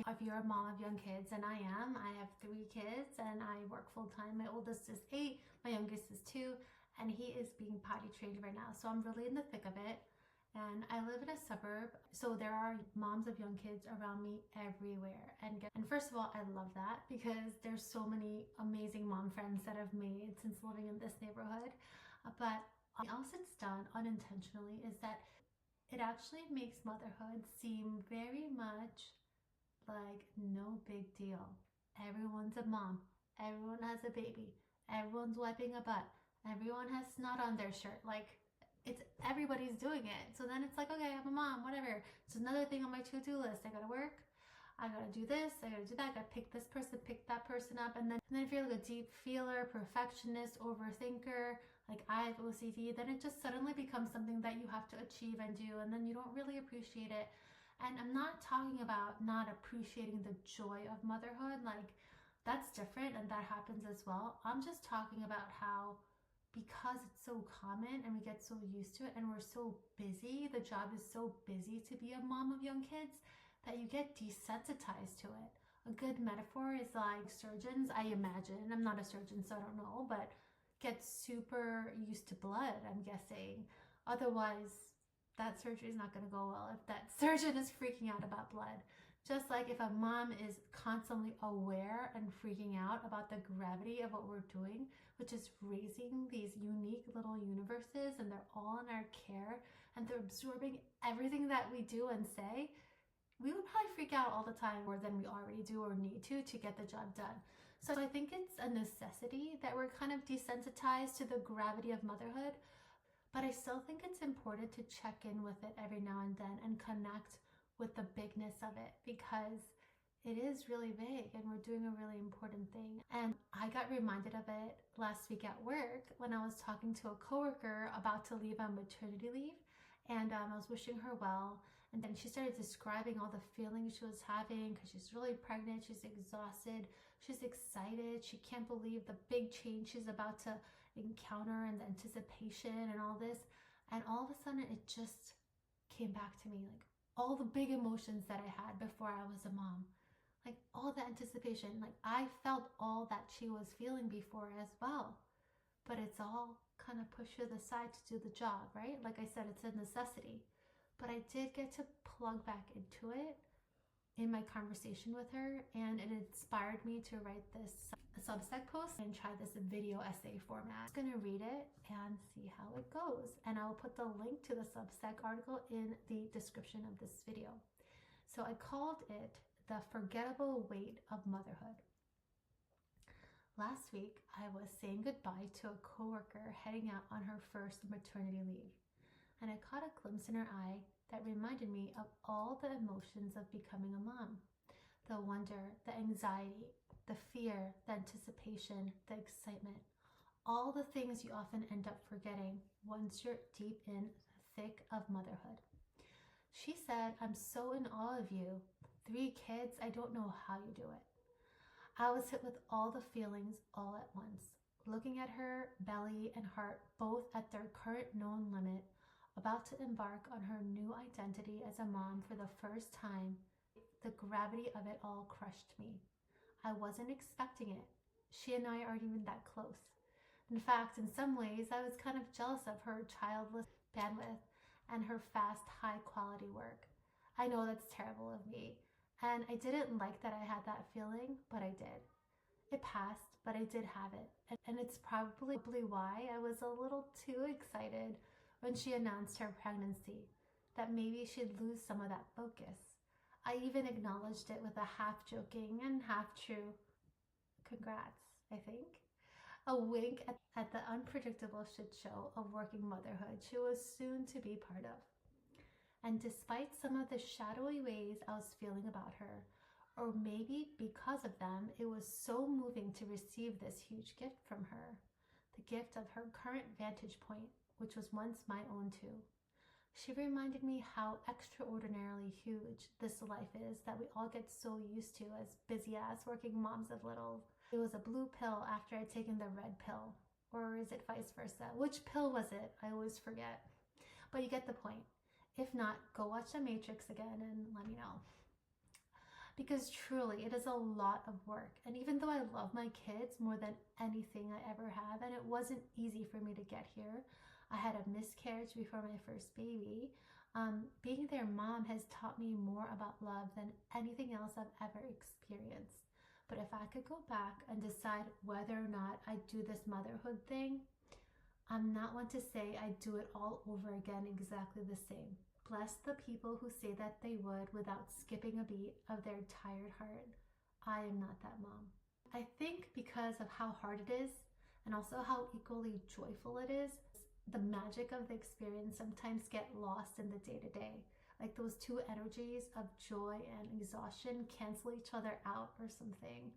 If you're a mom of young kids, and I am, I have 3 kids and I work full time. My oldest is 8, my youngest is 2, and he is being potty trained right now. So I'm really in the thick of it. And I live in a suburb, so there are moms of young kids around me everywhere. And first of all, I love that because there's so many amazing mom friends that I've made since living in this neighborhood. But something else it's done unintentionally is that it actually makes motherhood seem very much like no big deal. Everyone's a mom. Everyone has a baby. Everyone's wiping a butt. Everyone has snot on their shirt. Like, it's everybody's doing it. So then it's like, okay, I'm a mom, whatever. It's another thing on my to-do list. I gotta work. I gotta do this. I gotta do that. I gotta pick this person, pick that person up. And then if you're like a deep feeler, perfectionist, overthinker, like I have OCD, then it just suddenly becomes something that you have to achieve and do. And then you don't really appreciate it. And I'm not talking about not appreciating the joy of motherhood. Like, that's different and that happens as well. I'm just talking about how, because it's so common and we get so used to it and we're so busy, the job is so busy to be a mom of young kids, that you get desensitized to it. A good metaphor is like surgeons, I imagine, I'm not a surgeon so I don't know, but get super used to blood, I'm guessing. Otherwise, that surgery is not going to go well if that surgeon is freaking out about blood. Just like if a mom is constantly aware and freaking out about the gravity of what we're doing, which is raising these unique little universes, and they're all in our care and they're absorbing everything that we do and say, we would probably freak out all the time more than we already do or need to get the job done. So I think it's a necessity that we're kind of desensitized to the gravity of motherhood. But I still think it's important to check in with it every now and then and connect with the bigness of it, because it is really big and we're doing a really important thing. And I got reminded of it last week at work when I was talking to a coworker about to leave on maternity leave. And I was wishing her well. And then she started describing all the feelings she was having because she's really pregnant. She's exhausted. She's excited. She can't believe the big change she's about to encounter and the anticipation and all this. And all of a sudden, it just came back to me, like all the big emotions that I had before I was a mom. Like all the anticipation. Like I felt all that she was feeling before as well. But it's all kind of pushed to the side to do the job, right? Like I said, it's a necessity. But I did get to plug back into it in my conversation with her, and it inspired me to write this Substack post and try this video essay format. I'm just gonna read it and see how it goes. And I'll put the link to the Substack article in the description of this video. So I called it The Forgettable Weight of Motherhood. Last week, I was saying goodbye to a coworker heading out on her first maternity leave, and I caught a glimpse in her eye that reminded me of all the emotions of becoming a mom. The wonder, the anxiety, the fear, the anticipation, the excitement, all the things you often end up forgetting once you're deep in the thick of motherhood. She said, "I'm so in awe of you. 3 kids, I don't know how you do it." I was hit with all the feelings all at once, looking at her belly and heart both at their current known limit, about to embark on her new identity as a mom for the first time. The gravity of it all crushed me. I wasn't expecting it. She and I aren't even that close. In fact, in some ways, I was kind of jealous of her childless bandwidth and her fast, high-quality work. I know that's terrible of me. And I didn't like that I had that feeling, but I did. It passed, but I did have it. And it's probably why I was a little too excited when she announced her pregnancy, that maybe she'd lose some of that focus. I even acknowledged it with a half-joking and half-true congrats, I think. A wink at the unpredictable shit show of working motherhood she was soon to be part of. And despite some of the shadowy ways I was feeling about her, or maybe because of them, it was so moving to receive this huge gift from her, the gift of her current vantage point, which was once my own too. She reminded me how extraordinarily huge this life is that we all get so used to as busy-ass working moms of littles. It was a blue pill after I'd taken the red pill. Or is it vice versa? Which pill was it? I always forget. But you get the point. If not, go watch The Matrix again and let me know. because truly it is a lot of work. And even though I love my kids more than anything I ever have, and it wasn't easy for me to get here, I had a miscarriage before my first baby. Being their mom has taught me more about love than anything else I've ever experienced. But if I could go back and decide whether or not I do this motherhood thing, I'm not one to say I'd do it all over again exactly the same. Bless the people who say that they would without skipping a beat of their tired heart. I am not that mom. I think because of how hard it is and also how equally joyful it is, the magic of the experience sometimes get lost in the day-to-day. Like those two energies of joy and exhaustion cancel each other out or something.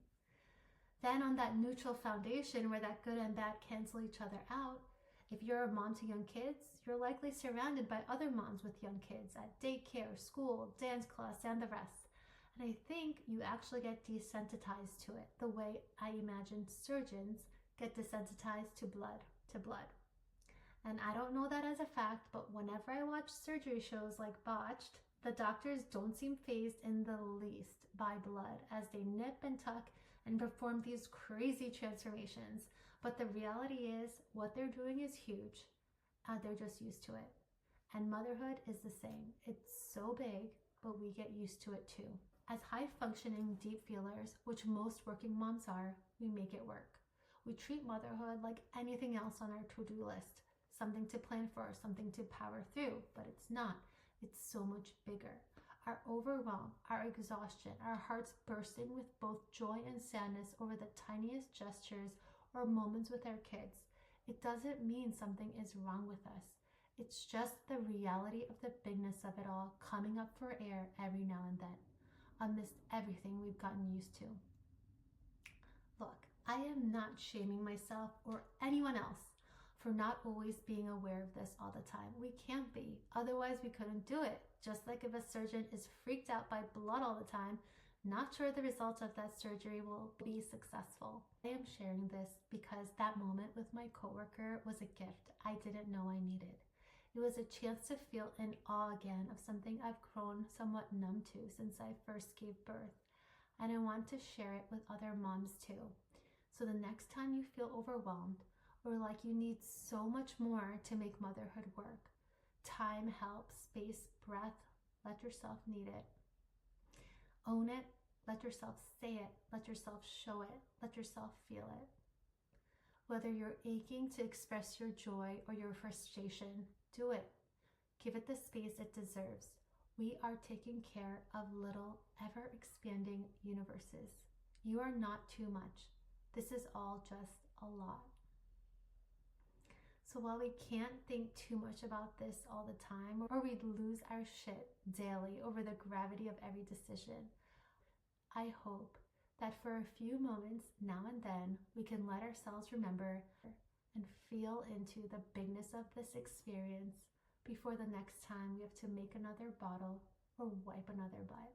Then on that neutral foundation where that good and bad cancel each other out, if you're a mom to young kids, you're likely surrounded by other moms with young kids at daycare, school, dance class, and the rest. And I think you actually get desensitized to it the way I imagine surgeons get desensitized to blood. And I don't know that as a fact, but whenever I watch surgery shows like Botched, the doctors don't seem fazed in the least by blood as they nip and tuck and perform these crazy transformations. But the reality is, what they're doing is huge. They're just used to it. And motherhood is the same. It's so big, but we get used to it too. As high-functioning deep feelers, which most working moms are, we make it work. We treat motherhood like anything else on our to-do list. Something to plan for, something to power through, but it's not. It's so much bigger. Our overwhelm, our exhaustion, our hearts bursting with both joy and sadness over the tiniest gestures or moments with our kids. It doesn't mean something is wrong with us. It's just the reality of the bigness of it all coming up for air every now and then, amidst everything we've gotten used to. Look, I am not shaming myself or anyone else for not always being aware of this all the time. We can't be, otherwise we couldn't do it. Just like if a surgeon is freaked out by blood all the time, not sure the results of that surgery will be successful. I am sharing this because that moment with my coworker was a gift I didn't know I needed. It was a chance to feel in awe again of something I've grown somewhat numb to since I first gave birth, and I want to share it with other moms too. So the next time you feel overwhelmed or like you need so much more to make motherhood work, time, help, space, breath, let yourself need it. Own it, let yourself say it, let yourself show it, let yourself feel it. Whether you're aching to express your joy or your frustration, do it. Give it the space it deserves. We are taking care of little, ever-expanding universes. You are not too much. This is all just a lot. So while we can't think too much about this all the time, or we'd lose our shit daily over the gravity of every decision, I hope that for a few moments now and then, we can let ourselves remember and feel into the bigness of this experience before the next time we have to make another bottle or wipe another butt.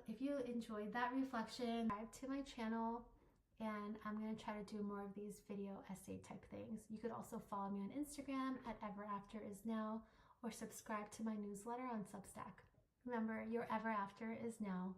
If you enjoyed that reflection, subscribe to my channel, and I'm going to try to do more of these video essay type things. You could also follow me on Instagram at everafterisnow or subscribe to my newsletter on Substack. Remember, your ever after is now.